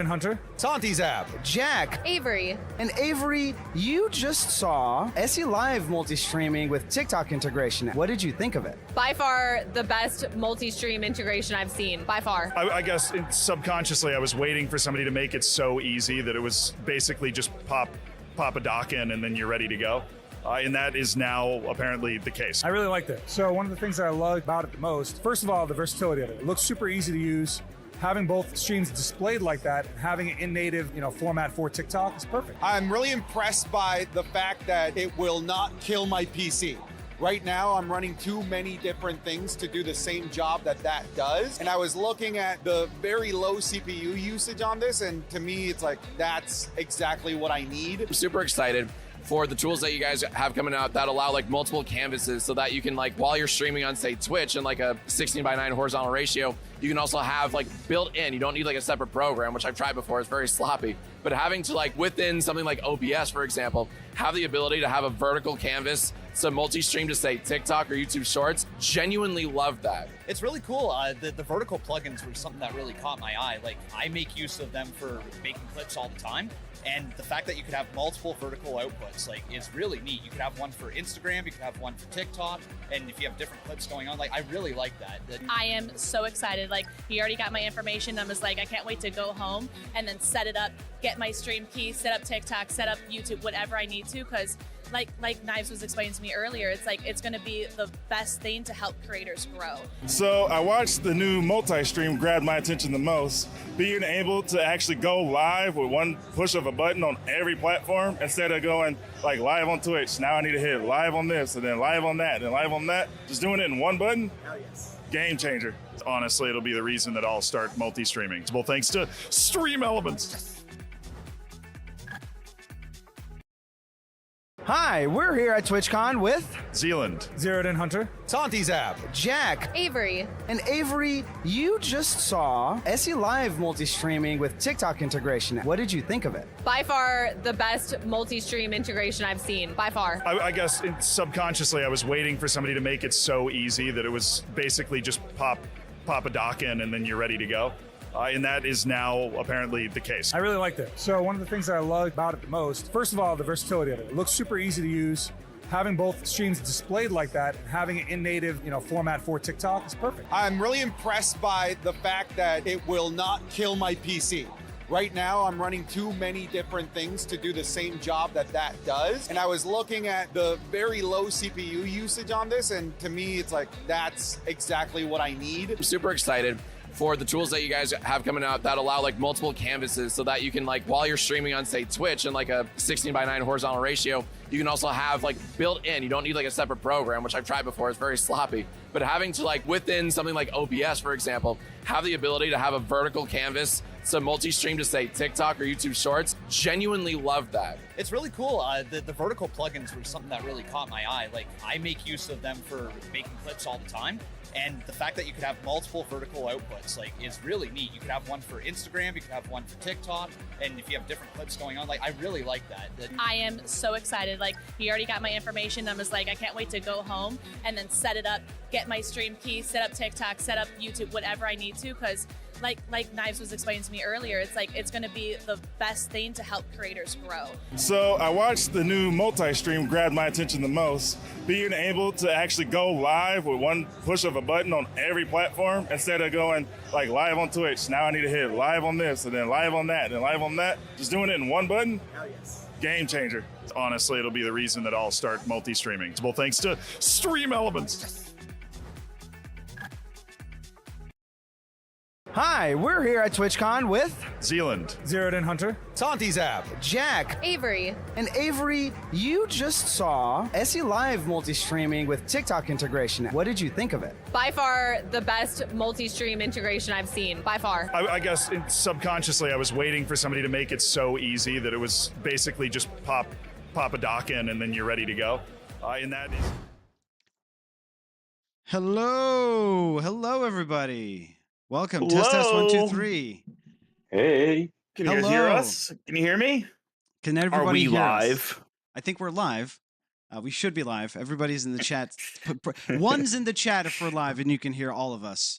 Hunter, Santi's app, Jack, Avery. and Avery, you just saw Selive multi-streaming with TikTok integration. What did you think of it? By far the best multi-stream integration I've seen, by far. I guess subconsciously I was waiting for somebody to make it so easy that it was basically just pop a dock in and then you're ready to go. And that is now apparently the case. I really liked it. So one of the things that I love about it the most, first of all, the versatility of it. It looks super easy to use. Having both streams displayed like that, having it in native, format for TikTok is perfect. I'm really impressed by the fact that it will not kill my PC. Right now, I'm running too many different things to do the same job that does. And I was looking at the very low CPU usage on this, and to me, it's like, that's exactly what I need. I'm super excited for the tools that you guys have coming out that allow like multiple canvases so that you can while you're streaming on say Twitch in like a 16:9 horizontal ratio, you can also have built in, you don't need a separate program, which I've tried before, it's very sloppy, but having to within something like OBS, for example, have the ability to have a vertical canvas, so multi-stream to say TikTok or YouTube Shorts, genuinely love that. It's really cool. The vertical plugins were something that really caught my eye. I make use of them for making clips all the time. And the fact that you could have multiple vertical outputs, is really neat. You could have one for Instagram, you could have one for TikTok, and if you have different clips going on, I really like that. I am so excited. He already got my information. I was I can't wait to go home and then set it up, get my stream key, set up TikTok, set up YouTube, whatever I need to, because like Knives was explaining to me earlier, it's going to be the best thing to help creators grow. So I watched the new multi-stream grab my attention the most. Being able to actually go live with one push of a button on every platform instead of going live on Twitch. Now I need to hit live on this and then live on that and live on that. Just doing it in one button. Hell yes. Game changer. Honestly, it'll be the reason that I'll start multi-streaming. Well, thanks to Stream Elements. Hi, we're here at TwitchCon with Zealand. Zeroed in Hunter, Santi's app, Jack, Avery. and Avery, you just saw Selive multi-streaming with TikTok integration. What did you think of it? By far the best multi-stream integration I've seen, by far. I guess subconsciously I was waiting for somebody to make it so easy that it was basically just pop a dock in and then you're ready to go. And that is now apparently the case. I really liked it. So one of the things that I love about it the most, first of all, the versatility of it. It looks super easy to use. Having both streams displayed like that, having it in native, format for TikTok is perfect. I'm really impressed by the fact that it will not kill my PC. Right now, I'm running too many different things to do the same job that does. And I was looking at the very low CPU usage on this, and to me, it's like, that's exactly what I need. I'm super excited for the tools that you guys have coming out that allow multiple canvases so that you can while you're streaming on say Twitch in like a 16:9 horizontal ratio, you can also have built in, you don't need a separate program, which I've tried before, it's very sloppy, but having to within something like OBS, for example, have the ability to have a vertical canvas, so multi-stream to say TikTok or YouTube Shorts, genuinely love that. It's really cool. The vertical plugins were something that really caught my eye. I make use of them for making clips all the time. And the fact that you could have multiple vertical outputs, is really neat. You could have one for Instagram, you could have one for TikTok, and if you have different clips going on, I really like that. I am so excited. He already got my information. I was I can't wait to go home and then set it up, get my stream key, set up TikTok, set up YouTube, whatever I need to, because like Knives was explaining to me earlier, it's going to be the best thing to help creators grow. So I watched the new multi-stream grab my attention the most. Being able to actually go live with one push of a button on every platform instead of going live on Twitch. Now I need to hit live on this and then live on that and live on that. Just doing it in one button. Hell yes. Game changer. Honestly, it'll be the reason that I'll start multi-streaming. Well, thanks to Stream Elements. Hi, we're here at TwitchCon with Zealand. Zeroed in Hunter, Santi's app, Jack, Avery. and Avery, you just saw Selive multi-streaming with TikTok integration. What did you think of it? By far the best multi-stream integration I've seen, by far. I guess subconsciously I was waiting for somebody to make it so easy that it was basically just pop a dock in and then you're ready to go. And that is... Hello, everybody. Welcome. Hello. Test 1 2 3. Hey, can you guys hear Hello. us? Can you hear me? Can Are everybody we hear us? live? I think we're live. We should be live. Everybody's in the chat. One's in the chat if we're live, and you can hear all of us.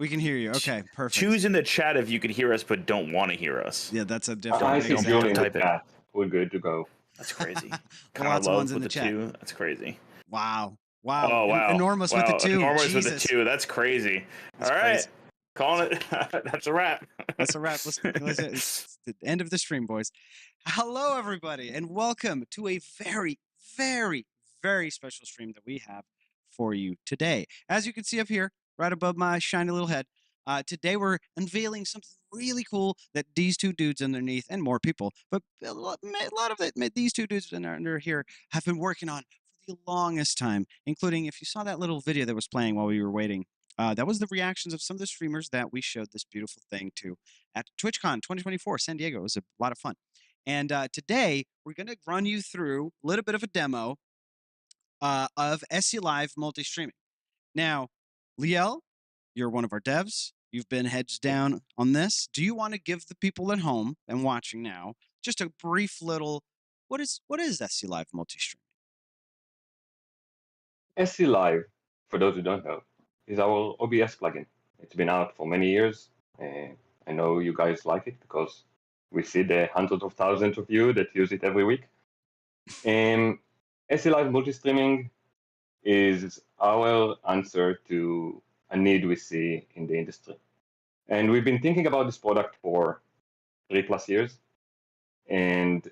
We can hear you. Okay, perfect. Choose in the chat if you could hear us but don't want to hear us. Yeah, that's a different. I see example. Julie in the Type it. chat. We're good to go. That's crazy. Lots Kind of of ones love in with the the chat. two. That's crazy. Wow. Oh wow. Enormous with Wow, the two. Enormous with the Jesus. two. That's crazy. That's All right. crazy. Calling it. That's a wrap. That's a wrap. It's the end of the stream, boys. Hello, everybody, and welcome to a very, very, very special stream that we have for you today. As you can see up here, right above my shiny little head, today we're unveiling something really cool that these two dudes underneath, and more people, but a lot of it, these two dudes under here have been working on for the longest time, including if you saw that little video that was playing while we were waiting. That was the reactions of some of the streamers that we showed this beautiful thing to at TwitchCon 2024 San Diego. It was a lot of fun. And today, we're going to run you through a little bit of a demo of Selive Multistreaming. Now, Liel, you're one of our devs. You've been heads down on this. Do you want to give the people at home and watching now just a brief little, what is Selive Multistreaming? Selive, for those who don't know, is our OBS plugin. It's been out for many years. I know you guys like it because we see the hundreds of thousands of you that use it every week. Selive Multistreaming is our answer to a need we see in the industry. And we've been thinking about this product for 3+ years. And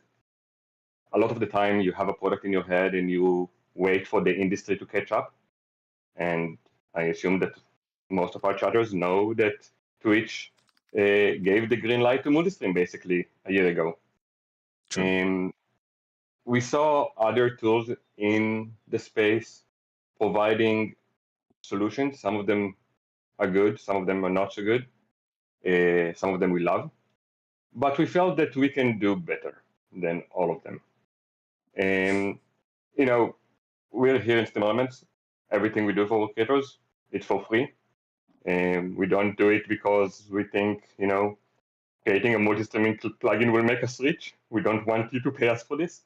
a lot of the time you have a product in your head and you wait for the industry to catch up. And I assume that most of our chatters know that Twitch gave the green light to Multistream basically a year ago. And we saw other tools in the space providing solutions. Some of them are good, some of them are not so good. Some of them we love. But we felt that we can do better than all of them. And, we're here in Steam Elements. Everything we do for creators, it's for free. And we don't do it because we think, creating a multi-streaming plugin will make us rich. We don't want you to pay us for this.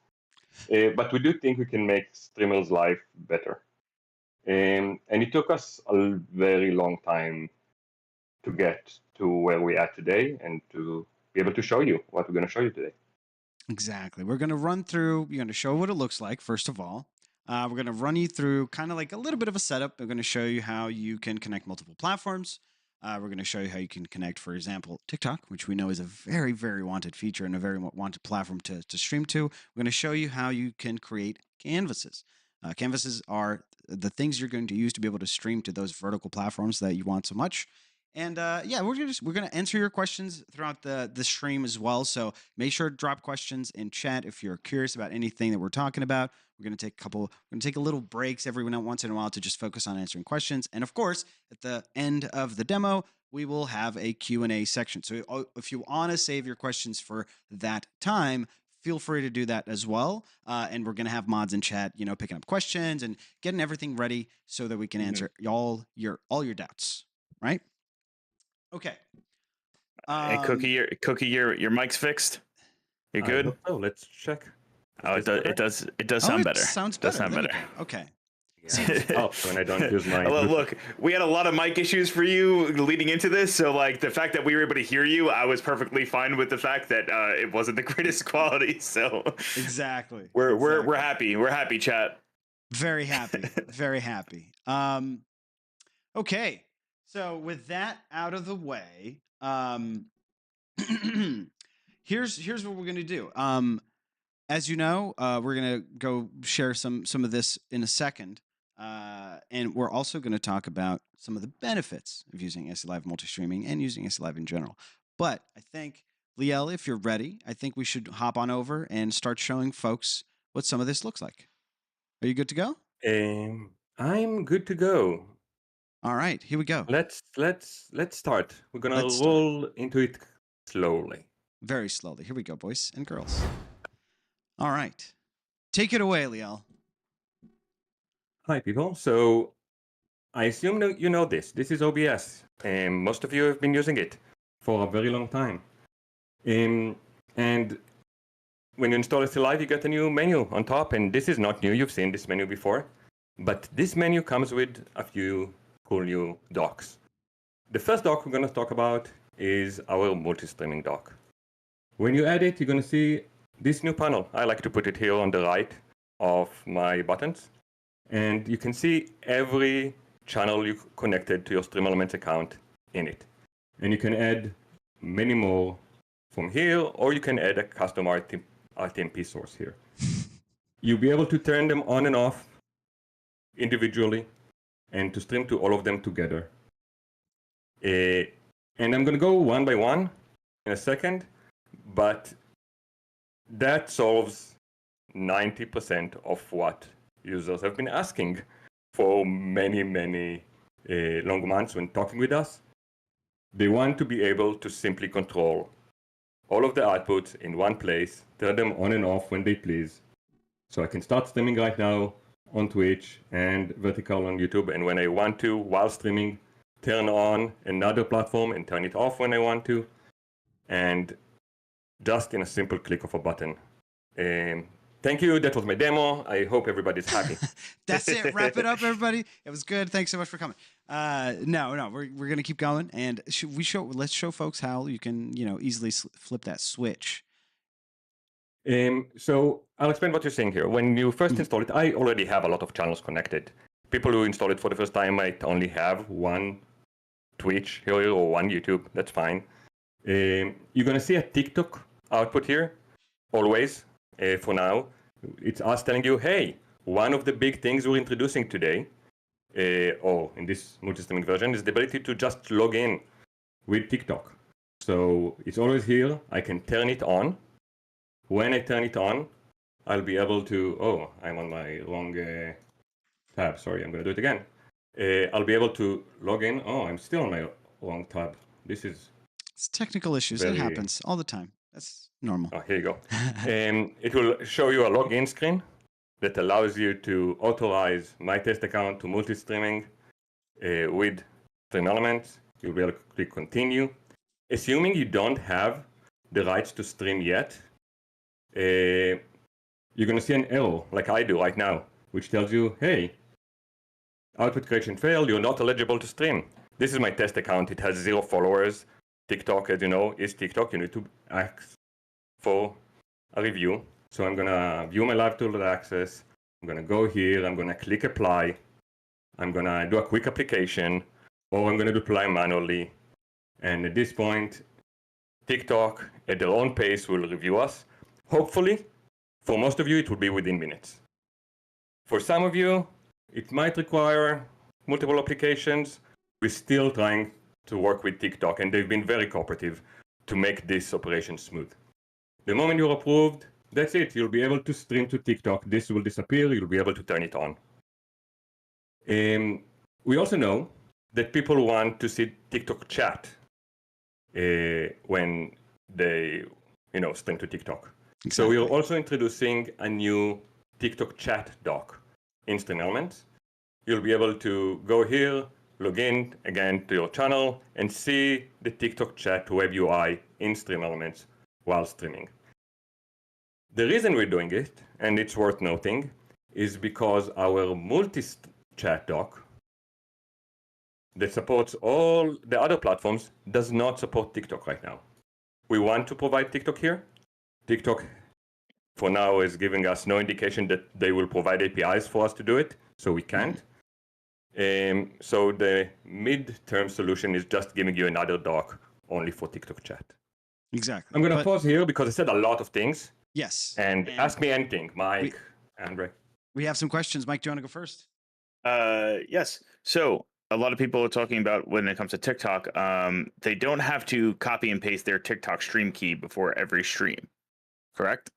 But we do think we can make streamers' life better. And it took us a very long time to get to where we are today and to be able to show you what we're going to show you today. Exactly. We're going to run through, you're going to show what it looks like, first of all. We're going to run you through kind of like a little bit of a setup. We're going to show you how you can connect multiple platforms. We're going to show you how you can connect, for example, TikTok, which we know is a very, very wanted feature and a very wanted platform to stream to. We're going to show you how you can create canvases. Canvases are the things you're going to use to be able to stream to those vertical platforms that you want so much. And yeah, we're gonna answer your questions throughout the stream as well. So make sure to drop questions in chat if you're curious about anything that we're talking about. We're gonna take a little breaks every once in a while to just focus on answering questions. And of course, at the end of the demo, we will have a Q&A section. So if you want to save your questions for that time, feel free to do that as well. And we're gonna have mods in chat, picking up questions and getting everything ready so that we can answer all your doubts. Right? Okay. Hey, Cookie, your mic's fixed. You're good. Oh, let's check. Oh, it does sound better. Sounds It does better. sound There better. we go. Okay. Oh, when I don't use my... Look, we had a lot of mic issues for you leading into this, so like the fact that we were able to hear you, I was perfectly fine with the fact that it wasn't the greatest quality. So Exactly. we're happy. We're happy, chat. Very happy. Very happy. Okay. So with that out of the way, here's what we're gonna do. As you know, we're gonna go share some of this in a second, and we're also gonna talk about some of the benefits of using Selive Multistreaming and using Selive in general. But I think, Liel, if you're ready, I think we should hop on over and start showing folks what some of this looks like. Are you good to go? I'm good to go. All right, here we go. Let's start. We're gonna Let's start. roll into it slowly. Very slowly. Here we go, boys and girls. All right. Take it away, Liel. Hi, people. So I assume that you know this. This is OBS, and most of you have been using it for a very long time. And when you install Selive, you get a new menu on top, and this is not new. You've seen this menu before. But this menu comes with a few cool new docs. The first dock we're going to talk about is our multi-streaming dock. When you add it, you're going to see this new panel. I like to put it here on the right of my buttons. And you can see every channel you connected to your Stream Elements account in it. And you can add many more from here, or you can add a custom RTMP source here. You'll be able to turn them on and off individually and to stream to all of them together. And I'm going to go one by one in a second, but that solves 90% of what users have been asking for many, many long months when talking with us. They want to be able to simply control all of the outputs in one place, turn them on and off when they please. So I can start streaming right now on Twitch and vertical on YouTube, and when I want to, while streaming, turn on another platform and turn it off when I want to, and just in a simple click of a button. Thank you. That was my demo. I hope everybody's happy. That's it. Wrap it up, everybody. It was good. Thanks so much for coming. No, we're gonna keep going, and let's show folks how you can easily flip that switch. So I'll explain what you're seeing here. When you first install it, I already have a lot of channels connected. People who install it for the first time might only have one Twitch here or one YouTube. That's fine. You're gonna see a TikTok output here, always. For now, it's us telling you, hey, one of the big things we're introducing today, or in this multi-streaming version, is the ability to just log in with TikTok. So it's always here. I can turn it on. When I turn it on, I'll be able to, oh, I'm on my wrong tab. Sorry, I'm going to do it again. I'll be able to log in. Oh, I'm still on my wrong tab. It's technical issues. It happens all the time. That's normal. Oh, here you go. It will show you a login screen that allows you to authorize my test account to multi-streaming with Stream Elements. You'll be able to click continue. Assuming you don't have the rights to stream yet, you're going to see an error like I do right now, which tells you, hey, output creation failed. You're not eligible to stream. This is my test account. It has 0 followers. TikTok, as you know, is TikTok. You need to ask for a review. So I'm going to view my live tool access. I'm going to go here. I'm going to click apply. I'm going to do a quick application, or I'm going to apply manually. And at this point, TikTok, at their own pace, will review us. Hopefully, for most of you, it will be within minutes. For some of you, it might require multiple applications. We're still trying to work with TikTok, and they've been very cooperative to make this operation smooth. The moment you're approved, that's it. You'll be able to stream to TikTok. This will disappear. You'll be able to turn it on. We also know that people want to see TikTok chat when they, stream to TikTok. Exactly. So we are also introducing a new TikTok chat dock in Stream Elements. You'll be able to go here, log in again to your channel, and see the TikTok chat web UI in Stream Elements while streaming. The reason we're doing it, and it's worth noting, is because our multi-chat dock that supports all the other platforms does not support TikTok right now. We want to provide TikTok here. TikTok, for now, is giving us no indication that they will provide APIs for us to do it, so we can't. So the mid-term solution is just giving you another dock only for TikTok chat. Exactly. I'm going to pause here because I said a lot of things. Yes. And ask me anything, Mike, Andre. We have some questions. Mike, do you want to go first? Yes. So a lot of people are talking about when it comes to TikTok, they don't have to copy and paste their TikTok stream key before every stream, correct?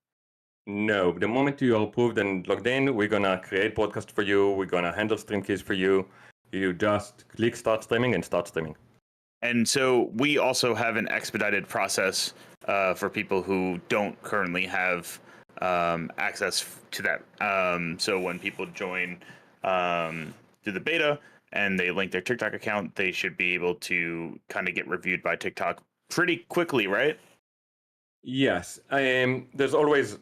No, the moment you are approved and logged in, we're going to create podcast for you. We're going to handle stream keys for you. You just click start streaming and start streaming. And so we also have an expedited process for people who don't currently have access to that. So when people join through the beta and they link their TikTok account, they should be able to kind of get reviewed by TikTok pretty quickly, right? Yes. There's always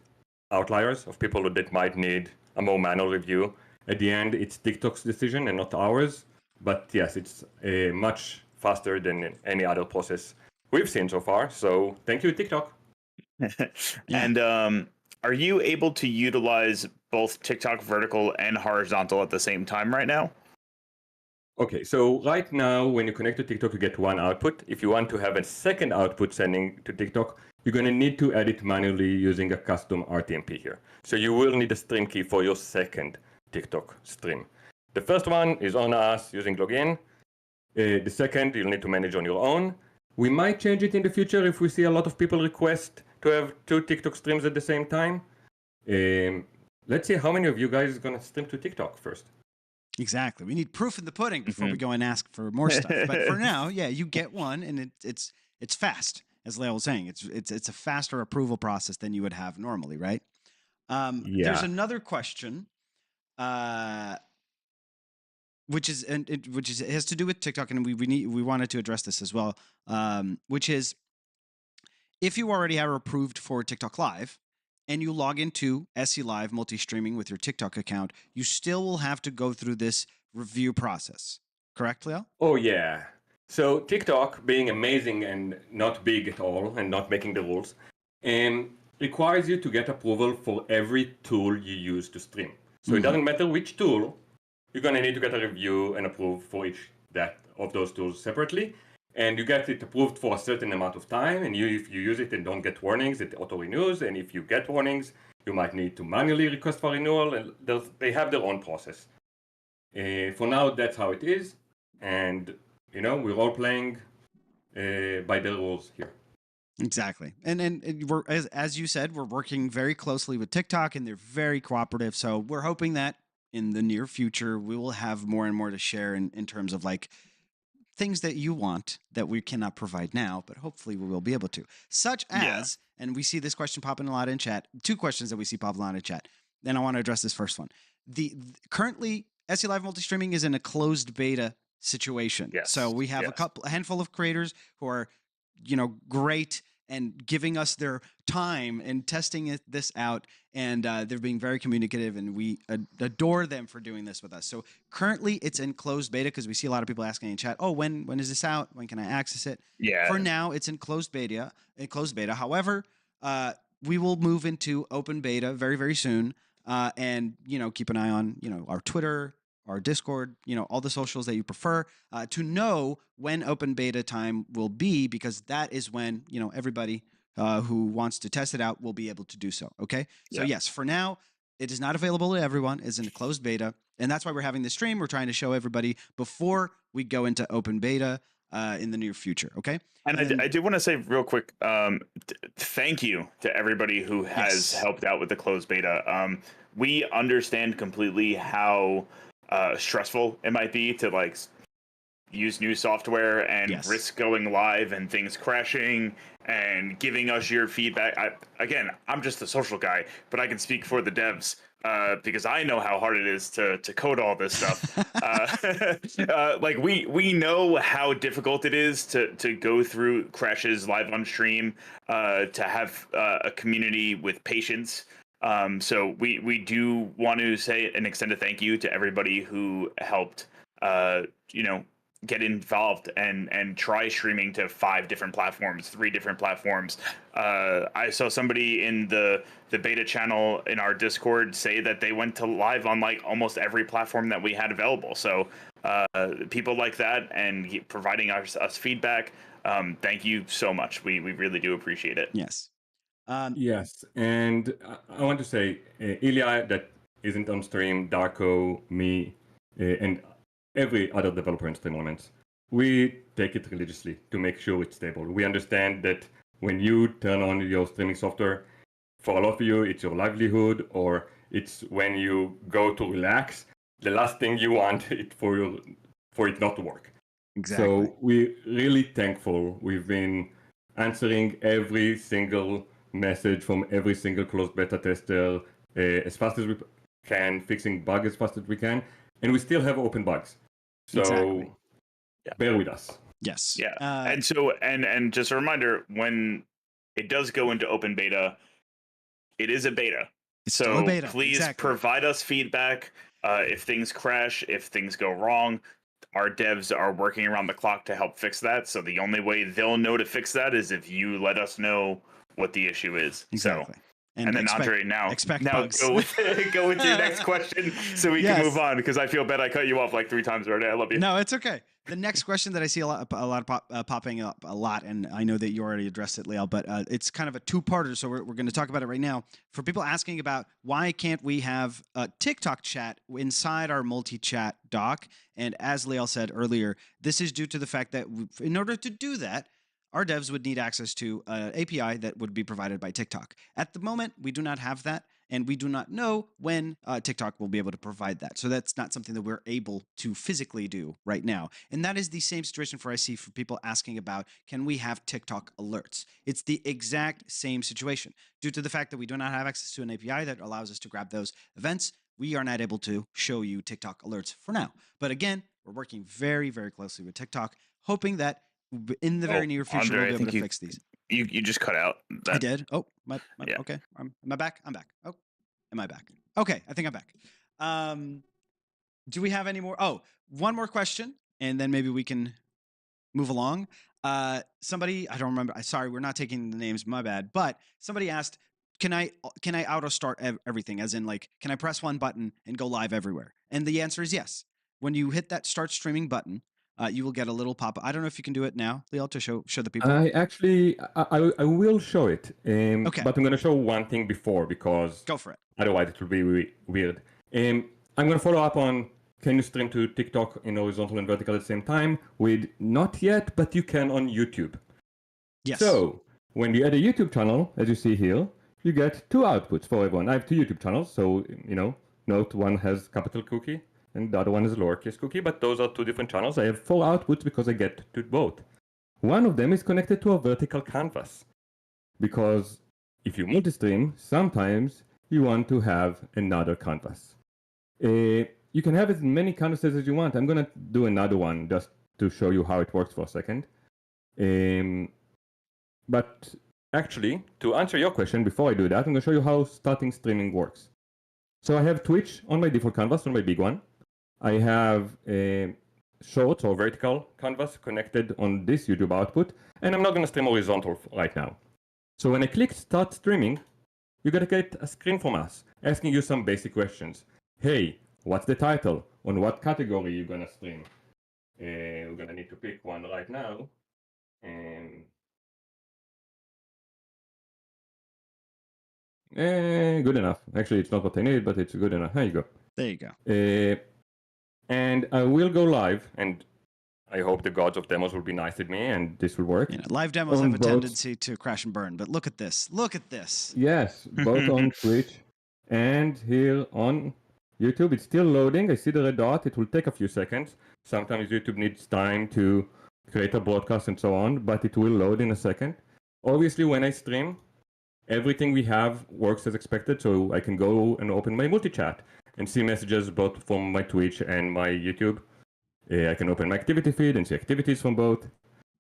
outliers of people that might need a more manual review. At the end, it's TikTok's decision and not ours. But yes, it's much faster than any other process we've seen so far. So thank you, TikTok. And are you able to utilize both TikTok vertical and horizontal at the same time right now? Okay, so right now, when you connect to TikTok, you get one output. If you want to have a second output sending to TikTok, you're going to need to add it manually using a custom RTMP here. So you will need a stream key for your second TikTok stream. The first one is on us using login. The second, you'll need to manage on your own. We might change it in the future if we see a lot of people request to have 2 TikTok streams at the same time. Let's see how many of you guys are going to stream to TikTok first. Exactly. We need proof in the pudding before we go and ask for more stuff. But for now, yeah, you get one, and it's fast, as Leo was saying. It's a faster approval process than you would have normally, right? There's another question, which it has to do with TikTok, and we wanted to address this as well. Which is, if you already are approved for TikTok Live, and you log into Selive Multistreaming with your TikTok account, you still will have to go through this review process. Correct, Leo? Oh, yeah. So TikTok, being amazing and not big at all and not making the rules, requires you to get approval for every tool you use to stream. So it doesn't matter which tool, you're going to need to get a review and approve for each of those tools separately. And you get it approved for a certain amount of time, and if you use it and don't get warnings, it auto-renews, and if you get warnings, you might need to manually request for renewal, and they have their own process. For now, that's how it is, and we're all playing by the rules here. Exactly. And we're, as you said, we're working very closely with TikTok, and they're very cooperative, so we're hoping that in the near future, we will have more and more to share in terms of like things that you want that we cannot provide now, but hopefully we will be able to. Such as, and we see this question popping a lot in chat, 2 questions that we see popping a lot in chat. Then I want to address this first one. Currently, Selive Multistreaming is in a closed beta situation. Yes. So we have a handful of creators who are, great and giving us their time and testing this out, and they're being very communicative, and we adore them for doing this with us. So currently it's in closed beta because we see a lot of people asking in chat, when is this out? When can I access it? Yeah. For now, it's in closed beta. However, we will move into open beta very, very soon, and keep an eye on our Twitter, our Discord, all the socials that you prefer, to know when open beta time will be, because that is when, everybody who wants to test it out will be able to do so. Okay. So yes, for now, it is not available to everyone. It's in a closed beta. And that's why we're having this stream. We're trying to show everybody before we go into open beta in the near future. Okay. And I do want to say real quick, thank you to everybody who has helped out with the closed beta. We understand completely how stressful it might be to like use new software and risk going live and things crashing and giving us your feedback. I'm just a social guy, but I can speak for the devs because I know how hard it is to code all this stuff. Like we know how difficult it is to go through crashes live on stream, to have a community with patience. So we do want to say an extended thank you to everybody who helped, get involved and try streaming to 5 different platforms, 3 different platforms. I saw somebody in the beta channel in our Discord say that they went to live on like almost every platform that we had available. So people like that and providing us feedback. Thank you so much. We really do appreciate it. Yes. Yes, and I want to say, Ilya, that isn't on stream, Darko, me, and every other developer in Stream Elements, we take it religiously to make sure it's stable. We understand that when you turn on your streaming software, for a lot of you, it's your livelihood, or it's when you go to relax. The last thing you want it for it not to work. Exactly. So we're really thankful. We've been answering every single message from every single closed beta tester as fast as we can, fixing bugs as fast as we can, and we still have open bugs. So bear with us. Yes. Yeah. And so and just a reminder, when it does go into open beta, it is a beta. Still a beta. Please provide us feedback if things crash, if things go wrong. our devs are working around the clock to help fix that. So the only way they'll know to fix that is if you let us know what the issue is. Exactly. So, and then Andre, now bugs. go with your next question so we can move on, because I feel bad I cut you off like 3 times already. I love you. No, it's okay. The next question that I see a lot popping up a lot, and I know that you already addressed it, Leal, but it's kind of a two-parter, so we're going to talk about it right now. For people asking about why can't we have a TikTok chat inside our multi-chat doc, and as Leal said earlier, this is due to the fact that in order to do that, our devs would need access to an API that would be provided by TikTok. At the moment, we do not have that, and we do not know when TikTok will be able to provide that. So that's not something that we're able to physically do right now. And that is the same situation I see for people asking about, can we have TikTok alerts? It's the exact same situation. Due to the fact that we do not have access to an API that allows us to grab those events, we are not able to show you TikTok alerts for now. But again, we're working very, very closely with TikTok, hoping that in the very near future, Andre, we'll be able to fix these. You just cut out. I did. Oh, Yeah. Okay. Am I back? I'm back. Oh, am I back? Okay, I think I'm back. Do we have any more? Oh, one more question, and then maybe we can move along. Somebody, I don't remember. Sorry, we're not taking the names. My bad. But somebody asked, can I auto start everything? As in, like, can I press one button and go live everywhere? And the answer is yes. When you hit that start streaming button, you will get a little pop. I don't know if you can do it now, Leal, to show the people. I will show it. Okay. But I'm going to show one thing before, because go for it. Otherwise, it will be weird. I'm going to follow up on, can you stream to TikTok in horizontal and vertical at the same time? With not yet, but you can on YouTube. Yes. So when you add a YouTube channel, as you see here, you get 2 outputs for everyone. I have 2 YouTube channels, so note one has capital cookie and the other one is lowercase cookie, but those are 2 different channels. I have 4 outputs because I get to both. One of them is connected to a vertical canvas, because if you multi-stream, sometimes you want to have another canvas. You can have as many canvases as you want. I'm going to do another one just to show you how it works for a second. But actually, to answer your question, before I do that, I'm going to show you how starting streaming works. So I have Twitch on my default canvas, on my big one. I have a short or vertical canvas connected on this YouTube output, and I'm not going to stream horizontal right now. So when I click Start Streaming, you're going to get a screen from us asking you some basic questions. Hey, what's the title? On what category you're going to stream? We're going to need to pick one right now. Good enough. Actually, it's not what I need, but it's good enough. There you go. There you go. And I will go live, and I hope the gods of demos will be nice with me, and this will work. Live demos have a tendency to crash and burn, but look at this. Look at this. Yes, both on Twitch and here on YouTube. It's still loading. I see the red dot. It will take a few seconds. Sometimes YouTube needs time to create a broadcast and so on, but it will load in a second. Obviously, when I stream, everything we have works as expected, so I can go and open my multi-chat and see messages both from my Twitch and my YouTube. I can open my activity feed and see activities from both.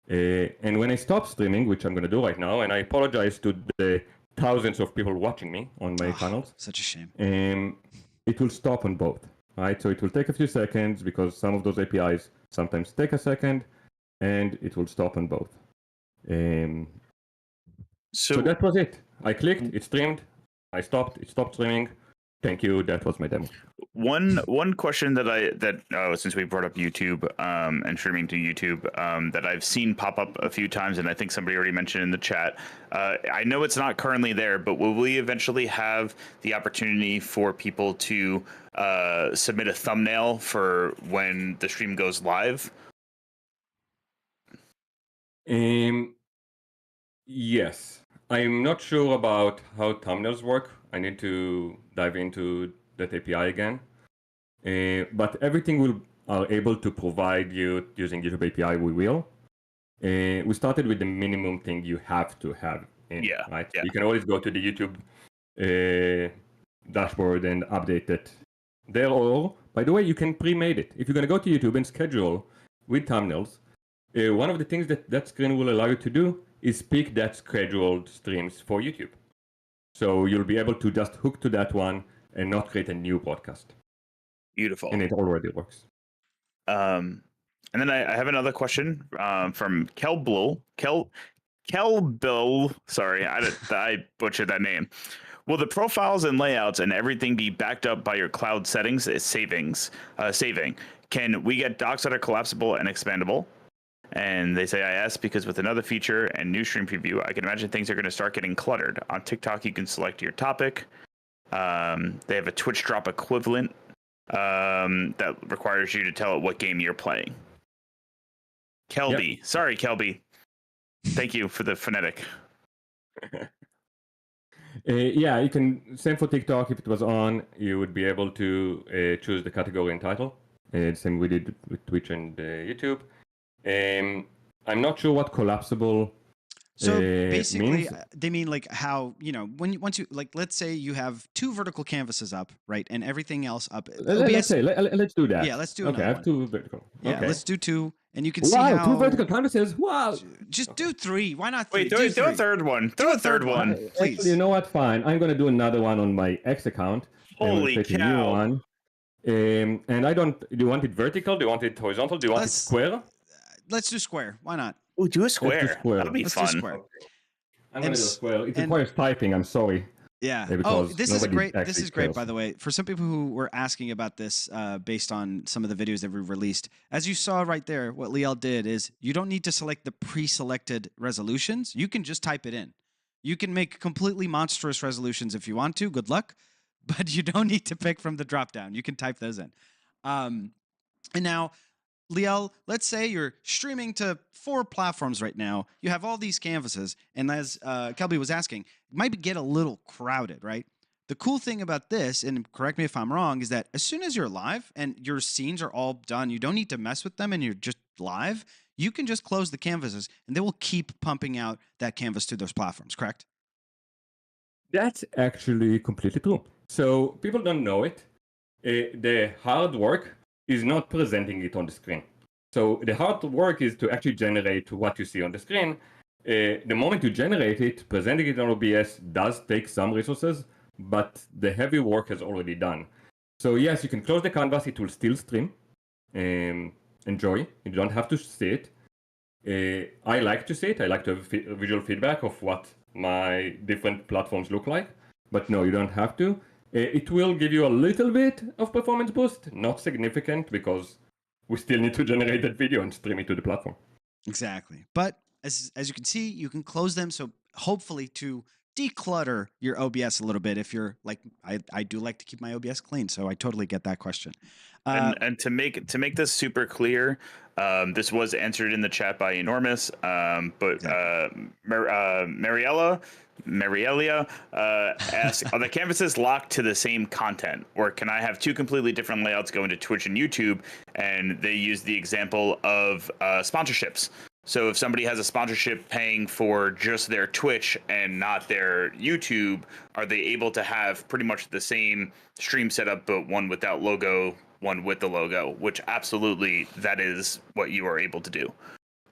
And when I stop streaming, which I'm going to do right now, and I apologize to the thousands of people watching me on my channels. Such a shame. It will stop on both, right? So it will take a few seconds because some of those APIs sometimes take a second, and it will stop on both. So that was it. I clicked, it streamed, I stopped, it stopped streaming. Thank you. That was my demo. One question that since we brought up YouTube and streaming to YouTube that I've seen pop up a few times, and I think somebody already mentioned in the chat. I know it's not currently there, but will we eventually have the opportunity for people to submit a thumbnail for when the stream goes live? Yes. I'm not sure about how thumbnails work. I need to dive into that API again. But everything we are able to provide you using YouTube API, we will. We started with the minimum thing you have to have in, right? Yeah. You can always go to the YouTube dashboard and update it there. Or, by the way, you can pre-made it. If you're going to go to YouTube and schedule with thumbnails, one of the things that screen will allow you to do is pick that scheduled streams for YouTube. So you'll be able to just hook to that one and not create a new broadcast. Beautiful. And it already works. And then I have another question from Kelbill. Sorry, I butchered that name. Will the profiles and layouts and everything be backed up by your cloud settings saving? Can we get docs that are collapsible and expandable? And they say I asked because with another feature and new stream preview, I can imagine things are going to start getting cluttered. On TikTok, you can select your topic. They have a Twitch drop equivalent that requires you to tell it what game you're playing. Kelby. Yep. Sorry, Kelby. Thank you for the phonetic. Yeah, you can, same for TikTok. If it was on, you would be able to choose the category and title. Same we did with Twitch and YouTube. I'm not sure what collapsible So basically, means. they mean like how, you know, once you, like, let's say you have 2 vertical canvases up, right, and everything else up. Let's do that. Yeah, let's do Okay, I have one. 2 vertical. Yeah, okay. let's do 2, and you can see how... 2 vertical canvases, wow! Just do 3, why not 3? Wait, do a third one. Throw a third one, please. Actually, you know what, fine. I'm going to do another one on my X account. Holy take cow. A new one. And I don't... Do you want it vertical? Do you want it horizontal? Do you want it square? Let's do square. Why not? Oh, do a square. Let's do square. That'll be fun. Do square. I'm going to do a square. It requires typing. I'm sorry. Yeah. Oh, this is great. This is great, by the way. For some people who were asking about this based on some of the videos that we released, as you saw right there, what Liel did is you don't need to select the pre-selected resolutions. You can just type it in. You can make completely monstrous resolutions if you want to. Good luck. But you don't need to pick from the drop-down. You can type those in. And now... Liel, let's say you're streaming to 4 platforms right now. You have all these canvases, and as Kelby was asking, it might get a little crowded, right? The cool thing about this, and correct me if I'm wrong, is that as soon as you're live and your scenes are all done, you don't need to mess with them and you're just live, you can just close the canvases and they will keep pumping out that canvas to those platforms, correct? That's actually completely true. So people don't know it. The hard work is not presenting it on the screen. So the hard work is to actually generate what you see on the screen. The moment you generate it, presenting it on OBS does take some resources, but the heavy work has already done. So yes, you can close the canvas, it will still stream. Enjoy, you don't have to see it. I like to see it, I like to have visual feedback of what my different platforms look like, but no, you don't have to. It will give you a little bit of performance boost, not significant, because we still need to generate that video and stream it to the platform. Exactly. But as you can see, you can close them. So hopefully to declutter your OBS a little bit, if you're like, I do like to keep my OBS clean. So I totally get that question. And to make this super clear, this was answered in the chat by Enormous, but Marielia asks, are the canvases locked to the same content, or can I have 2 completely different layouts going to Twitch and YouTube? And they use the example of sponsorships. So if somebody has a sponsorship paying for just their Twitch and not their YouTube, are they able to have pretty much the same stream setup, but one without logo, one with the logo? Which absolutely, that is what you are able to do.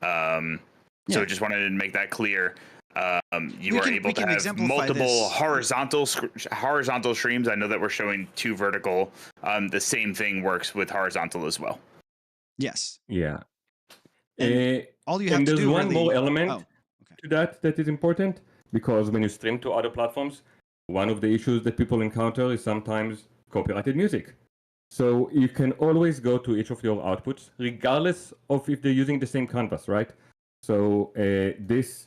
So just wanted to make that clear. You are able to have multiple horizontal streams. I know that we're showing 2 vertical. The same thing works with horizontal as well. Yes. Yeah. All you have to do there's one really... more element to that is important, because when you stream to other platforms, one of the issues that people encounter is sometimes copyrighted music. So you can always go to each of your outputs, regardless of if they're using the same canvas, right? So this,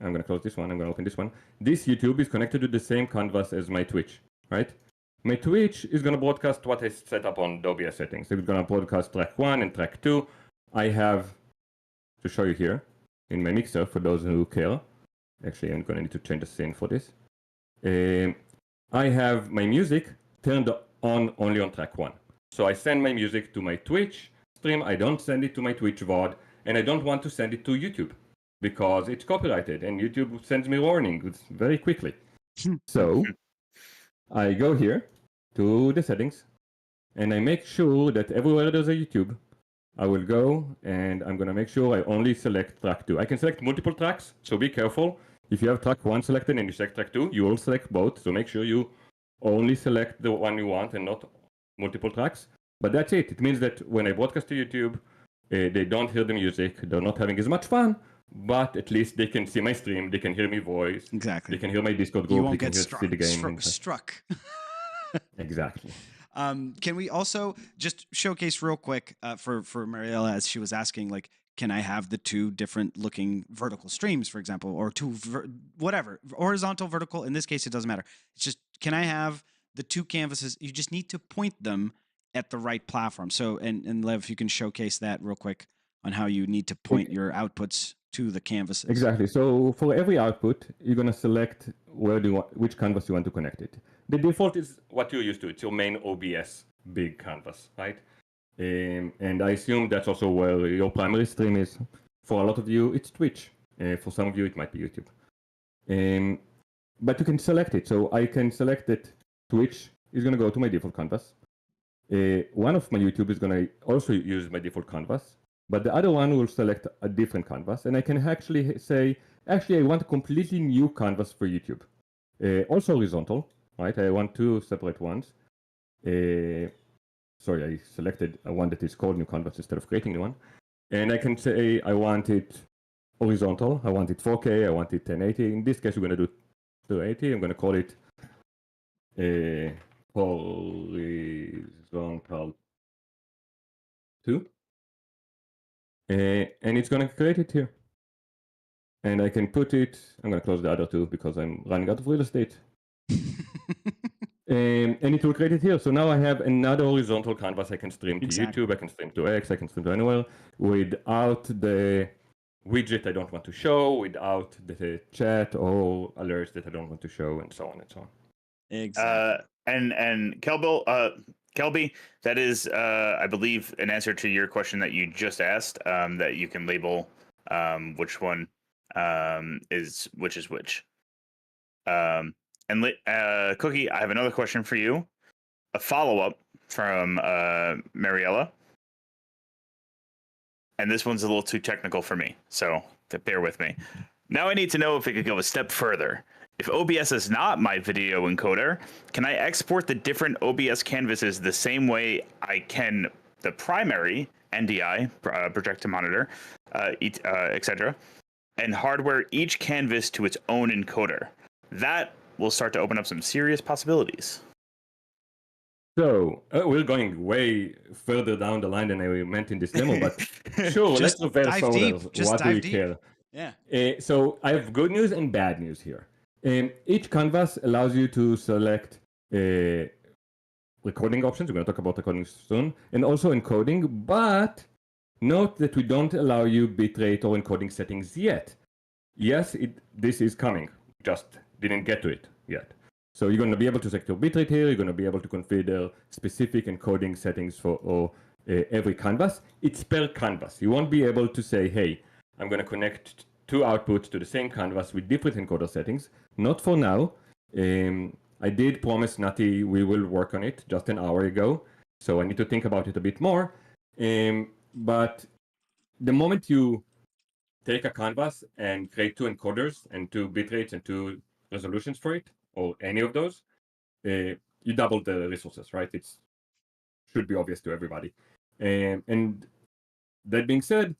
I'm going to close this one, I'm going to open this one. This YouTube is connected to the same canvas as my Twitch, right? My Twitch is going to broadcast what I set up on the OBS settings. It's going to broadcast track 1 and track 2. I have, to show you here, in my mixer, for those who care. Actually, I'm going to need to change the scene for this. I have my music turned on only on track 1. So I send my music to my Twitch stream. I don't send it to my Twitch VOD, and I don't want to send it to YouTube because it's copyrighted, and YouTube sends me warnings very quickly. So I go here to the settings, and I make sure that everywhere there's a YouTube, I will go and I'm going to make sure I only select track 2. I can select multiple tracks, so be careful. If you have track 1 selected and you select track 2, you will select both. So make sure you only select the one you want and not multiple tracks. But that's it. It means that when I broadcast to YouTube, They don't hear the music. They're not having as much fun, but at least they can see my stream. They can hear me voice. Exactly. They can hear my Discord group. You won't they can get see the game. struck. Exactly. Can we also just showcase real quick for Mariella, as she was asking, like, can I have the two different looking vertical streams, for example, or two whatever, horizontal, vertical? In this case, it doesn't matter. It's just, can I have the two canvases? You just need to point them at the right platform. So, and Lev, you can showcase that real quick on how you need to point your outputs to the canvases. Exactly. So for every output, you're going to select which canvas you want to connect it. The default is what you're used to. It's your main OBS big canvas, right? And I assume that's also where your primary stream is. For a lot of you, it's Twitch. For some of you, it might be YouTube. But you can select it. So I can select that Twitch is going to go to my default canvas. One of my YouTube is going to also use my default canvas, but the other one will select a different canvas. And I can actually say, I want a completely new canvas for YouTube. Also horizontal, right? I want two separate ones. Sorry, I selected one that is called new canvas instead of creating the one. And I can say I want it horizontal, I want it 4K, I want it 1080. In this case, we're going to do 280. I'm going to call it horizontal 2. And it's going to create it here. And I can put it, I'm going to close the other two because I'm running out of real estate. And it will create it here. So now I have another horizontal canvas I can stream to YouTube, I can stream to X, I can stream to anywhere without the widget I don't want to show, without the chat or alerts that I don't want to show, and so on and so on. Exactly. And Kelby, that is, I believe, an answer to your question that you just asked, that you can label which one is which. And Cookie, I have another question for you. A follow-up from Mariella. And this one's a little too technical for me, so bear with me. Now I need to know if it could go a step further. If OBS is not my video encoder, can I export the different OBS canvases the same way I can the primary NDI, project to monitor, etc., and hardware each canvas to its own encoder? That will start to open up some serious possibilities. So we're going way further down the line than I meant in this demo, but sure, let's reverse orders. What do we care? Yeah. So I have good news and bad news here. Each canvas allows you to select recording options. We're going to talk about recording soon, and also encoding. But note that we don't allow you bitrate or encoding settings yet. Yes, this is coming. Just didn't get to it yet. So you're going to be able to select your bitrate here. You're going to be able to configure specific encoding settings for every canvas. It's per canvas. You won't be able to say, hey, I'm going to connect two outputs to the same canvas with different encoder settings. Not for now. I did promise Nati we will work on it just an hour ago. So I need to think about it a bit more. But the moment you take a canvas and create two encoders and two bitrates and two resolutions for it, or any of those, you double the resources, right? It should be obvious to everybody. And that being said,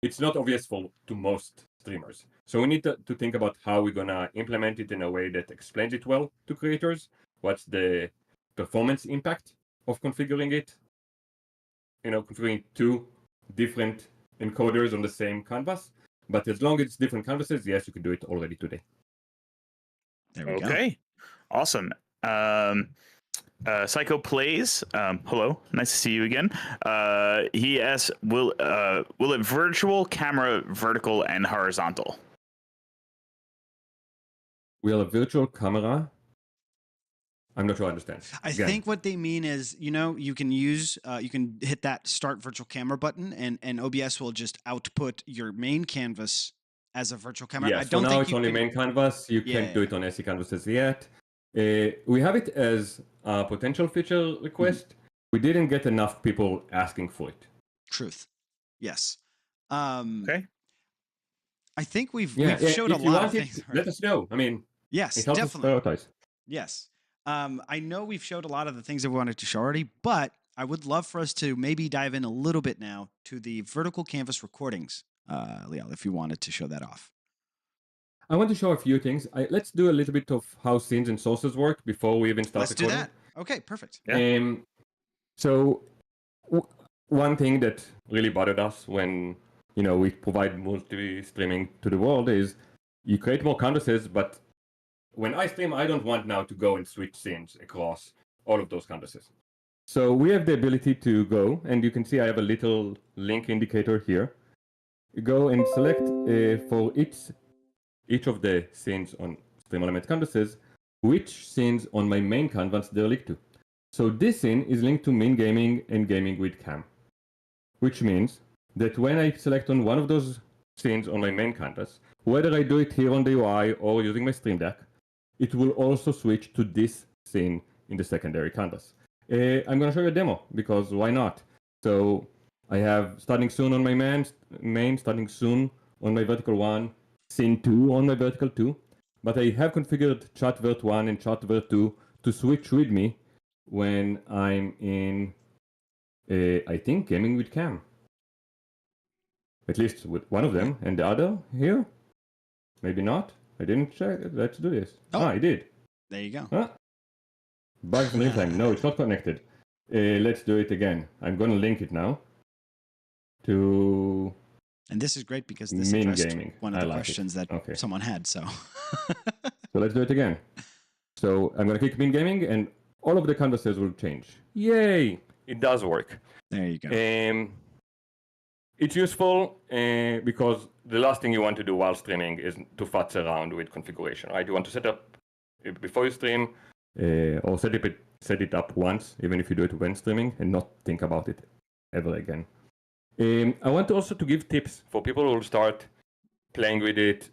it's not obvious to most streamers. So we need to think about how we're going to implement it in a way that explains it well to creators. What's the performance impact of configuring it? Configuring two different encoders on the same canvas. But as long as it's different canvases, yes, you can do it already today. There we go. Okay, awesome. Psycho Plays, hello, nice to see you again. He asks, will it virtual camera vertical and horizontal? Will a virtual camera? I'm not sure I understand. I think what they mean is, you can use, you can hit that start virtual camera button, and OBS will just output your main canvas as a virtual camera. Yeah, for now it's only main canvas. You can't do it on SE canvases yet. We have it as a potential feature request. We didn't get enough people asking for it. Truth. Yes. Okay. I think we've showed a lot of things. Let us know. I mean, yes, it helps definitely. us prioritize. Yes. I know we've showed a lot of the things that we wanted to show already, but I would love for us to maybe dive in a little bit now to the vertical canvas recordings, Liel, if you wanted to show that off. I want to show a few things. Let's do a little bit of how scenes and sources work before we even start Let's recording. do that. Okay, perfect. Yeah. So one thing that really bothered us when we provide multi-streaming to the world is you create more canvases, but when I stream, I don't want now to go and switch scenes across all of those canvases. So we have the ability to go, and you can see I have a little link indicator here. You go and select for each of the scenes on Stream Element canvases, which scenes on my main canvas they're linked to. So this scene is linked to main gaming and gaming with cam, which means that when I select on one of those scenes on my main canvas, whether I do it here on the UI or using my Stream Deck, it will also switch to this scene in the secondary canvas. I'm going to show you a demo because why not? So I have starting soon on my main, starting soon on my vertical 1, scene 2 on my vertical 2, but I have configured chat vert 1 and chat vert 2 to switch with me when I'm in, I think, gaming with cam. At least with one of them, and the other here? Maybe not. I didn't check. Let's do this. Oh. I did. There you go. Huh? Bugs in real time. No, it's not connected. Let's do it again. I'm going to link it now to... And this is great because this Min addressed gaming. one of I the like it. questions that Okay. someone had, so. So let's do it again. So I'm going to click Min Gaming and all of the canvases will change. Yay! It does work. There you go. It's useful because the last thing you want to do while streaming is to futz around with configuration, right? You want to set up before you stream or set it up once, even if you do it when streaming, and not think about it ever again. I want also to give tips for people who will start playing with it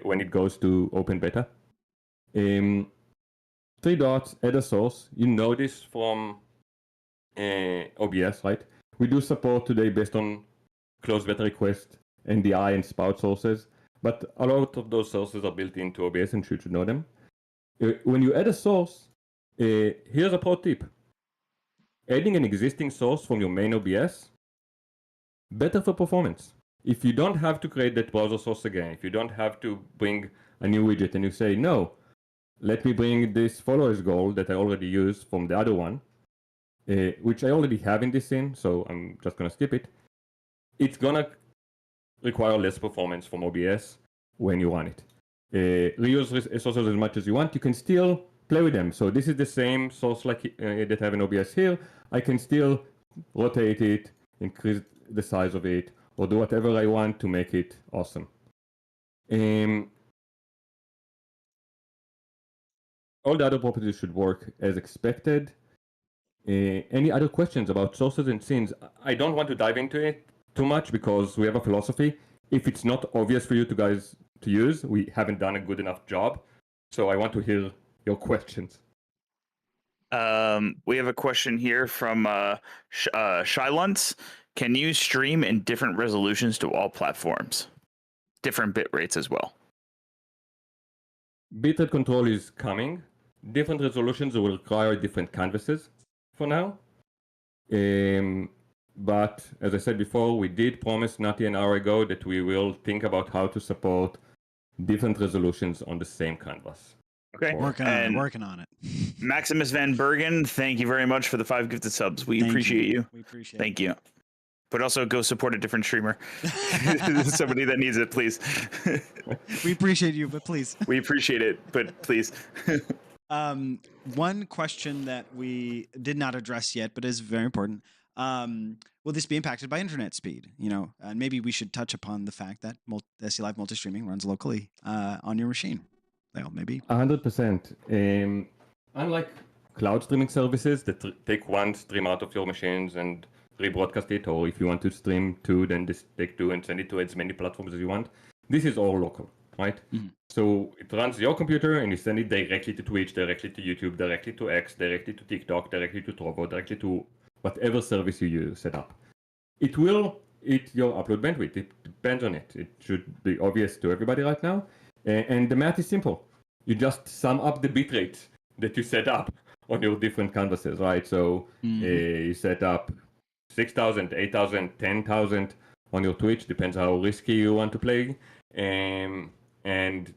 when it goes to open beta. 3 dots, add a source. You know this from OBS, right? We do support today based on closed beta request, NDI, and spout sources, but a lot of those sources are built into OBS and you should know them. When you add a source, here's a pro tip. Adding an existing source from your main OBS, better for performance. If you don't have to create that browser source again, if you don't have to bring a new widget and you say, no, let me bring this followers goal that I already used from the other one, which I already have in this scene, so I'm just going to skip it. It's going to require less performance from OBS when you run it. Reuse sources as much as you want. You can still play with them. So this is the same source like that I have in OBS here. I can still rotate it, increase the size of it, or do whatever I want to make it awesome. All the other properties should work as expected. Any other questions about sources and scenes? I don't want to dive into it too much because we have a philosophy. If it's not obvious for you guys to use, we haven't done a good enough job. So I want to hear your questions. We have a question here from Shylunts. Can you stream in different resolutions to all platforms? Different bit rates as well. Bitrate control is coming. Different resolutions will require different canvases for now. But as I said before, we did promise Nati an hour ago that we will think about how to support different resolutions on the same canvas. Okay. Working on it. Maximus Van Bergen, thank you very much for the 5 gifted subs. We appreciate you. We appreciate Thank you. But also go support a different streamer. Somebody that needs it, please. We appreciate you, but please. We appreciate it, but please. One question that we did not address yet, but is very important. Will this be impacted by internet speed? And maybe we should touch upon the fact that Selive Multistreaming runs locally on your machine. Well, maybe 100%. Unlike cloud streaming services that take one stream out of your machines and rebroadcast it, or if you want to stream 2, then just take 2 and send it to as many platforms as you want. This is all local, right? Mm-hmm. So it runs your computer and you send it directly to Twitch, directly to YouTube, directly to X, directly to TikTok, directly to Trovo, directly to whatever service you set up. It will eat your upload bandwidth. It depends on it. It should be obvious to everybody right now. And the math is simple. You just sum up the bitrate that you set up on your different canvases, right? So you set up 6,000, 8,000, 10,000 on your Twitch, depends how risky you want to play. And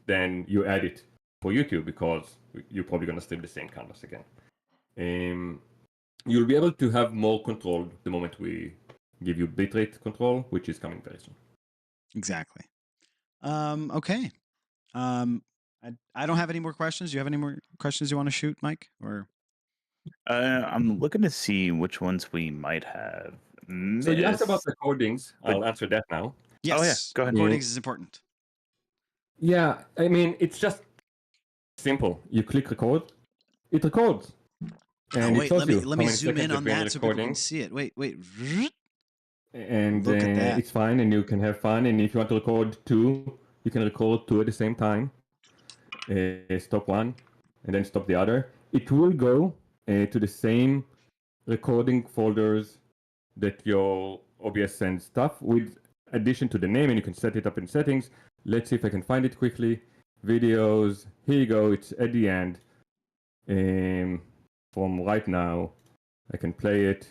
then you add it for YouTube because you're probably going to stream the same canvas again. You'll be able to have more control the moment we give you bitrate control, which is coming very soon. Exactly. Okay. I don't have any more questions. Do you have any more questions you want to shoot, Mike? Or I'm looking to see which ones we might have missed. So you asked about recordings. I'll answer that now. yes, Oh, yeah, go ahead. recordings is important. Yeah, I mean, it's just simple. You click record, it records. And Oh, wait, it shows let me you let how me many zoom in seconds on you've been that so people recording. can see it. Wait. And Look at that. it's fine, and you can have fun. And if you want to record two, you can record two at the same time. Stop one, and then stop the other. It will go to the same recording folders that your OBS sends stuff with addition to the name, and you can set it up in settings. Let's see if I can find it quickly. Videos, here you go, it's at the end. From right now, I can play it.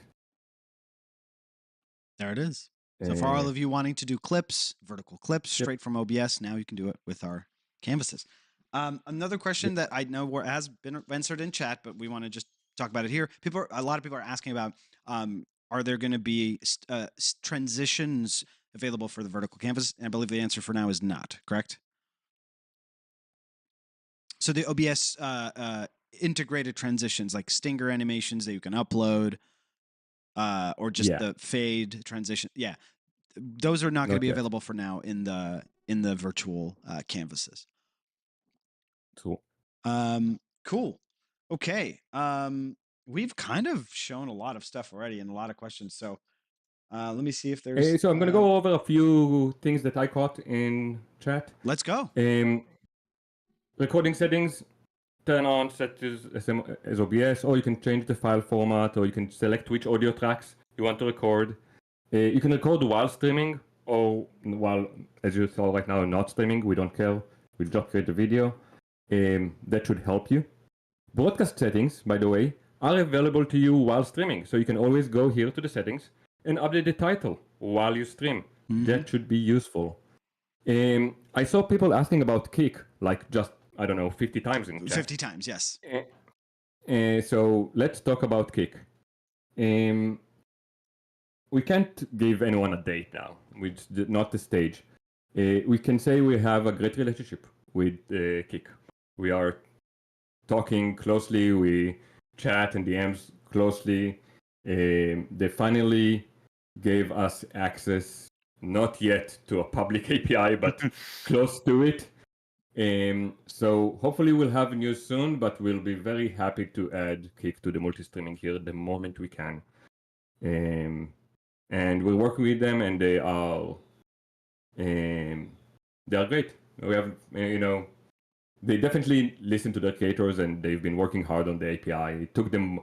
There it is. So for all of you wanting to do clips, vertical clips straight from OBS, now you can do it with our canvases. Another question that I know has been answered in chat, but we want to just talk about it here. A lot of people are asking about, are there going to be transitions available for the vertical canvas? And I believe the answer for now is not, correct? So the OBS integrated transitions like stinger animations that you can upload, or just the fade transition. Yeah, those are not going to be available for now in the virtual canvases. Cool. Cool. Okay. We've kind of shown a lot of stuff already and a lot of questions. So let me see if there's. So I'm going to go over a few things that I caught in chat. Let's go. Recording settings, turn on set as OBS, or you can change the file format, or you can select which audio tracks you want to record. You can record while streaming, or while, as you saw right now, not streaming. We don't care. We just create the video. That should help you. Broadcast settings, by the way, are available to you while streaming. So you can always go here to the settings and update the title while you stream. That should be useful. I saw people asking about Kick, like just, I don't know, 50 times in chat. 50 times, yes. So let's talk about Kick. We can't give anyone a date now. It's not the stage. We can say we have a great relationship with Kick. We are talking closely. We chat and DMs closely. They finally gave us access, not yet to a public API, but close to it. So hopefully we'll have news soon, but we'll be very happy to add Kick to the multi-streaming here the moment we can. And we're working with them, and they are great. We have, they definitely listen to their creators, and they've been working hard on the API. It took them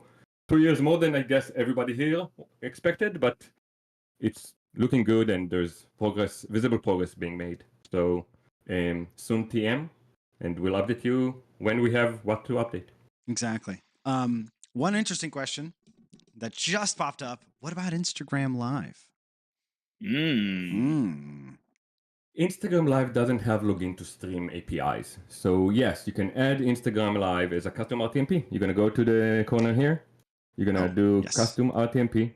2 years more than I guess everybody here expected, but it's looking good, and there's progress, visible progress being made. So soon TM, and we'll update you when we have what to update. Exactly. One interesting question that just popped up. What about Instagram Live? Instagram Live doesn't have login to stream APIs. So yes, you can add Instagram Live as a custom RTMP. You're going to go to the corner here. You're going to do custom RTMP.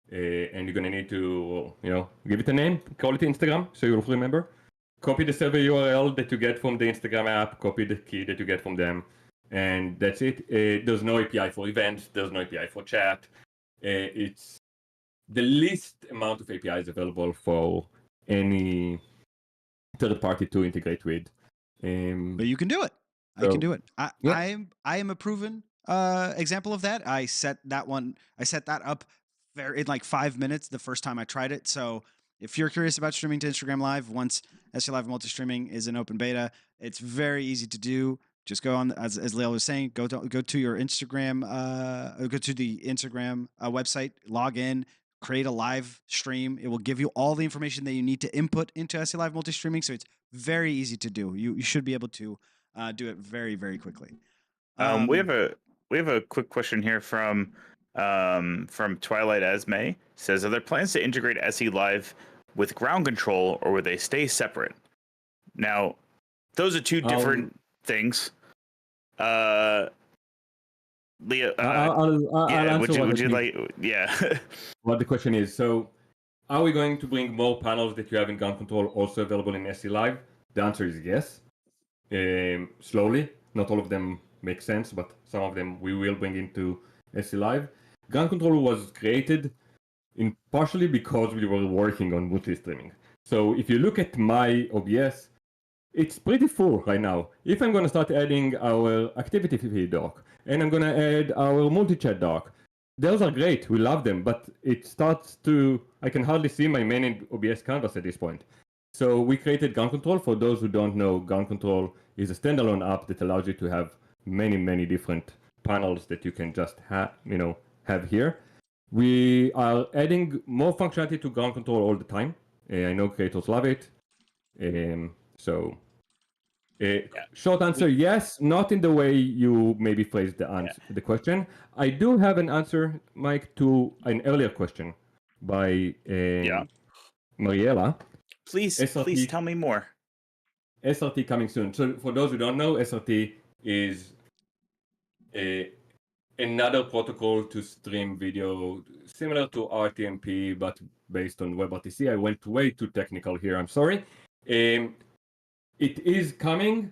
And you're going to need to, give it a name, call it Instagram, so you'll remember. Copy the server URL that you get from the Instagram app, copy the key that you get from them, and that's it. There's no API for events, there's no API for chat. It's the least amount of APIs available for any third party to integrate with. But you can do it. I can do it. I am a proven example of that. I set that up in like 5 minutes the first time I tried it. So if you're curious about streaming to Instagram Live, once Selive Multistreaming is in open beta, it's very easy to do. Just go on, as Leal was saying, go to your Instagram, go to the Instagram website, log in, create a live stream. It will give you all the information that you need to input into Selive Multistreaming. So it's very easy to do. You should be able to do it very, very quickly. We have we have a quick question here from Twilight Esme. Says, are there plans to integrate SE Live with ground control, or will they stay separate? Now, those are two different things. Leah, I'll answer would you like? Yeah. What the question is. So, are we going to bring more panels that you have in ground control also available in SE Live? The answer is yes. Slowly. Not all of them make sense, but some of them we will bring into SE Live. Ground control was created in partially because we were working on multi-streaming. So if you look at my OBS, it's pretty full right now. If I'm going to start adding our activity feed doc, and I'm going to add our multi-chat doc, those are great. We love them, but it starts to... I can hardly see my main OBS canvas at this point. So we created Ground Control. For those who don't know, Ground Control is a standalone app that allows you to have many, many different panels that you can just have here. We are adding more functionality to Ground Control all the time. I know creators love it. Short answer, yes, not in the way you maybe phrased the question. I do have an answer, Mike, to an earlier question by Mariela. Please tell me more. SRT coming soon. So for those who don't know, SRT is another protocol to stream video similar to RTMP, but based on WebRTC. I went way too technical here, I'm sorry. It is coming.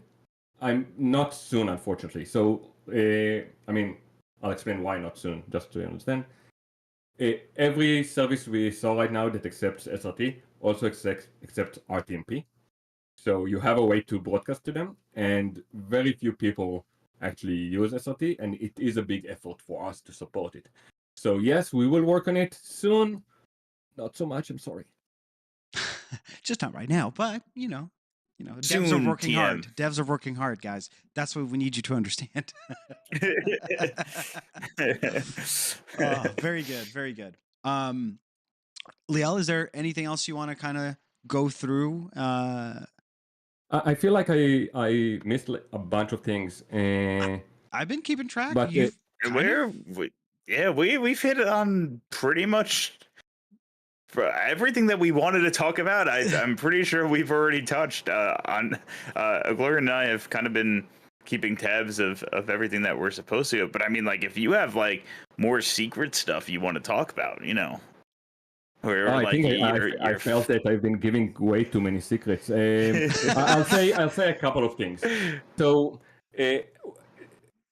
I'm not soon, unfortunately. So, I'll explain why not soon, just to understand. Every service we saw right now that accepts SRT also accepts RTMP. So you have a way to broadcast to them, and very few people actually use SRT, and it is a big effort for us to support it. So yes, we will work on it soon. Not so much, I'm sorry. Just not right now, but devs Soon, are working TM. hard. Devs are working hard, guys. That's what we need you to understand. Oh, very good, very good. Liel, is there anything else you want to kind of go through? I feel like I missed a bunch of things. I've been keeping track. But we've hit on pretty much everything that we wanted to talk about. I'm pretty sure we've already touched on. Gloria and I have kind of been keeping tabs of everything that we're supposed to. But I mean, like, if you have like more secret stuff you want to talk about, I think I felt that I've been giving way too many secrets. I'll say a couple of things. So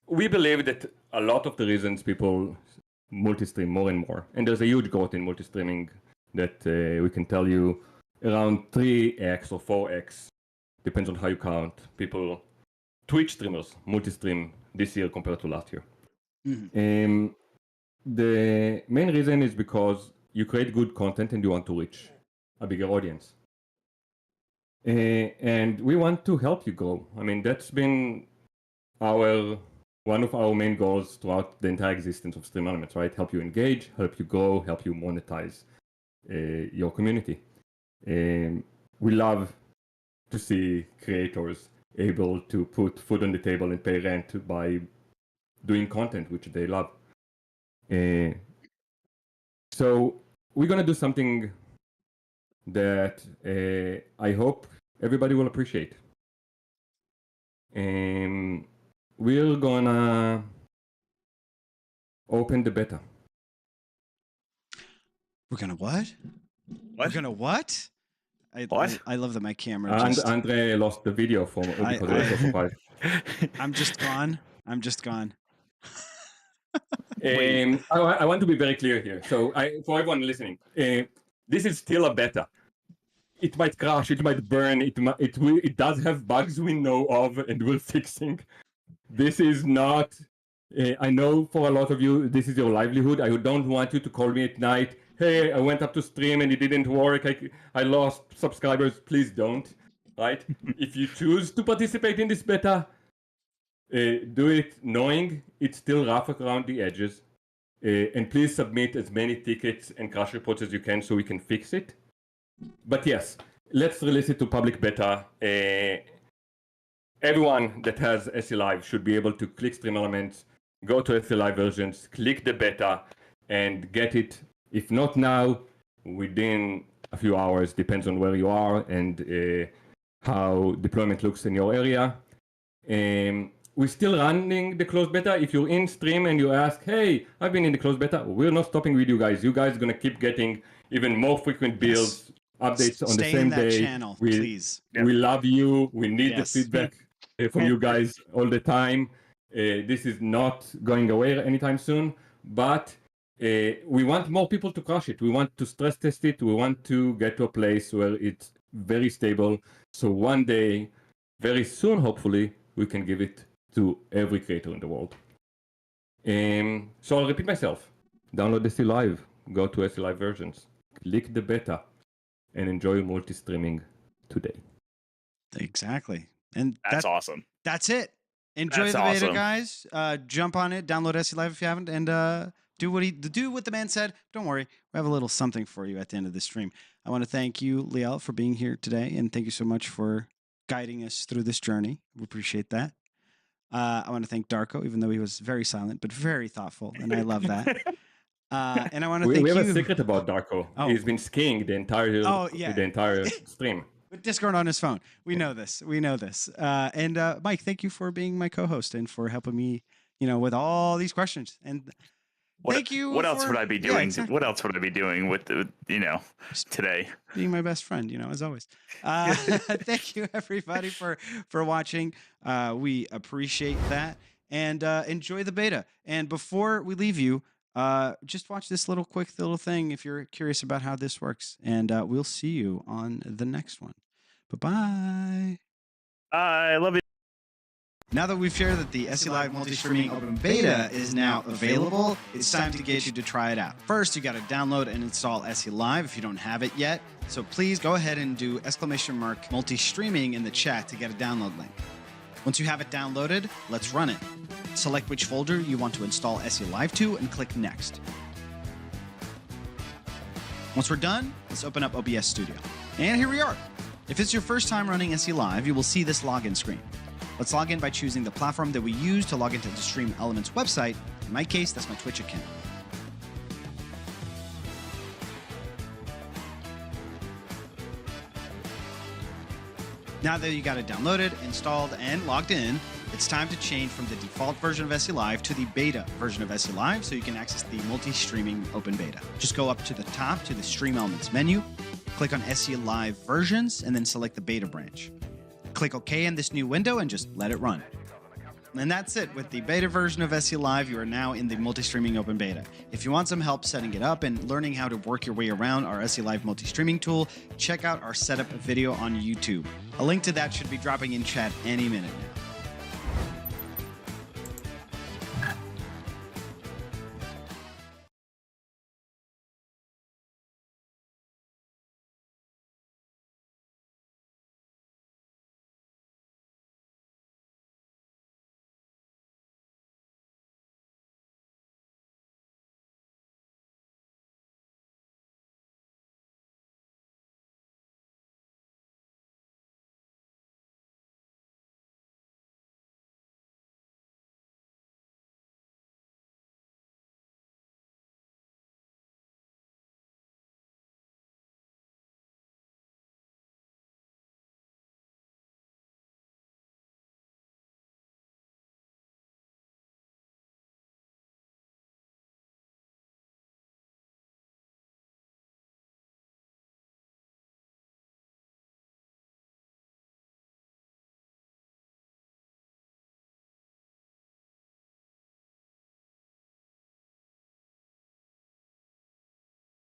we believe that a lot of the reasons people multi-stream more and more, and there's a huge growth in multi-streaming that we can tell you around 3x or 4x, depends on how you count. Twitch streamers multi-stream this year compared to last year. Mm-hmm. The main reason is because you create good content and you want to reach a bigger audience. And we want to help you grow. I mean, that's been one of our main goals throughout the entire existence of Stream Elements, right? Help you engage, help you grow, help you monetize your community. We love to see creators able to put food on the table and pay rent by doing content, which they love. So we're going to do something that I hope everybody will appreciate. We're going to open the beta. We're going to what? We're going to what? What? I love that my camera Andre lost the video because it was so surprised. I'm just gone. I want to be very clear here. So for everyone listening, this is still a beta. It might crash, it might burn, it does have bugs we know of and we're fixing. This is not, I know for a lot of you, this is your livelihood. I don't want you to call me at night. Hey, I went up to stream and it didn't work. I lost subscribers. Please don't, right? If you choose to participate in this beta, do it knowing it's still rough around the edges. And please submit as many tickets and crash reports as you can so we can fix it. But yes, let's release it to public beta. Everyone that has SE Live should be able to click Stream Elements, go to Selive versions, click the beta, and get it. If not now, within a few hours, depends on where you are and how deployment looks in your area. We're still running the closed beta. If you're in stream and you ask, hey, I've been in the closed beta, we're not stopping with you guys. You guys are going to keep getting even more frequent builds, updates on the Stay same in that day. channel, please. We love you. We need Yes. the feedback from you guys all the time. This is not going away anytime soon, but we want more people to crush it. We want to stress test it. We want to get to a place where it's very stable. So one day, very soon, hopefully, we can give it to every creator in the world. So I'll repeat myself. Download the Selive, go to Selive versions, click the beta, and enjoy multi-streaming today. Exactly. And That's awesome. That's it. Enjoy That's the beta, awesome. guys. Jump on it. Download Selive if you haven't, and do what the man said. Don't worry, we have a little something for you at the end of the stream. I want to thank you, Liel, for being here today, and thank you so much for guiding us through this journey. We appreciate that. I want to thank Darko, even though he was very silent but very thoughtful, and I love that. And I want to thank you. We have a secret about Darko. Oh. He's been skiing the entire stream. With Discord on his phone. We know this. And Mike, thank you for being my co-host and for helping me, with all these questions. And thank you. What else would I be doing? Exactly. What else would I be doing with today? Being my best friend, as always. Thank you everybody for watching. We appreciate that, and enjoy the beta. And before we leave you, just watch this quick little thing if you're curious about how this works. And we'll see you on the next one. Bye-bye. I love you. Now that we've shared that the Selive Multistreaming Open Beta is now available, it's time to get you to try it out. First, you got to download and install Selive if you don't have it yet. So please go ahead and do !multistreaming in the chat to get a download link. Once you have it downloaded, let's run it. Select which folder you want to install Selive to and click Next. Once we're done, let's open up OBS Studio. And here we are. If it's your first time running Selive, you will see this login screen. Let's log in by choosing the platform that we use to log into the Stream Elements website. In my case, that's my Twitch account. Now that you got it downloaded, installed, and logged in, it's time to change from the default version of Selive to the beta version of Selive so you can access the multi-streaming open beta. Just go up to the top to the Stream Elements menu, click on Selive versions, and then select the beta branch. Click OK in this new window and just let it run. And that's it. With the beta version of Selive, you are now in the multi-streaming open beta. If you want some help setting it up and learning how to work your way around our Selive multi-streaming tool, check out our setup video on YouTube. A link to that should be dropping in chat any minute now.